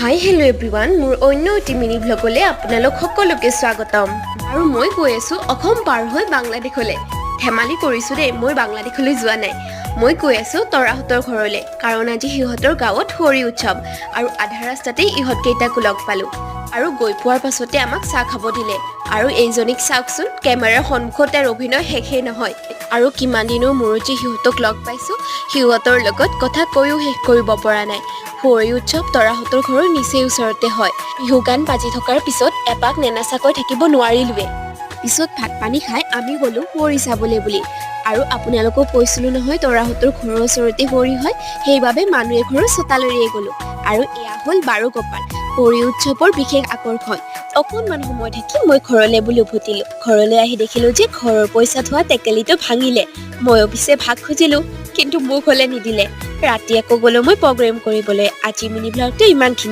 Hi hello' everyone, মোৰ অন্য এটি মিনি ভ্লগলৈ আপোনালোক সকলোকে স্বাগতম। আৰু মই গৈ আছোঁ অসম পাৰ হৈ বাংলাদেশলৈ। ধেমালি কৰিছোঁ দেই, মই বাংলাদেশলৈ যোৱা নাই। মই গৈ আছোঁ তৰাহঁতৰ ঘৰলৈ, কাৰণ আজি সিহঁতৰ গাঁৱত হোলী উৎসৱ আৰু আধা ৰাস্তাতেই ইহঁতকেইটাকো লগ পালোঁ। আৰু গৈ পোৱাৰ পাছতে আমাক চাহ খাব দিলে। আৰু এইজনীক চাওকচোন, কেমেৰাৰ সন্মুখত তাৰ অভিনয় শেষেই নহয়। আৰু কিমান দিনৰ মূৰত যে সিহঁতক লগ পাইছোঁ, সিহঁতৰ লগত কথা কৈও শেষ কৰিব পৰা নাই। হোলী উৎসৱ তৰাহঁতৰ ঘৰৰ নিচেই ওচৰতে হয়। বিহু গান বাজি থকাৰ পিছত এপাক নেনাচাকৈ থাকিব নোৱাৰিলোৱে। পিছত ভাত পানী খাই আমি গ'লোঁ হোলী চাবলৈ বুলি। আৰু আপোনালোকক কৈছিলোঁ নহয়, তৰাহঁতৰ ঘৰৰ ওচৰতে হোলী হয়, সেইবাবে মানুহ এঘৰৰ চোতাললৈয়ে গ'লোঁ। আৰু এয়া হ'ল বাৰুগোপাল, হোলী উৎসৱৰ বিশেষ আকৰ্ষণ। অকণমান সময় থাকি মই ঘৰলৈ বুলি উভতিলোঁ। ঘৰলৈ আহি দেখিলোঁ যে ঘৰৰ পইচা থোৱা টেকেলিটো ভাঙিলে। ময়ো পিছে ভাগ খুজিলোঁ, কিন্তু মোক হ'লে নিদিলে। ৰাতি আকৌ গ'লোঁ মই প্ৰগ্ৰেম কৰিবলৈ। আজি মিনি ব্লগটো ইমানখিনি।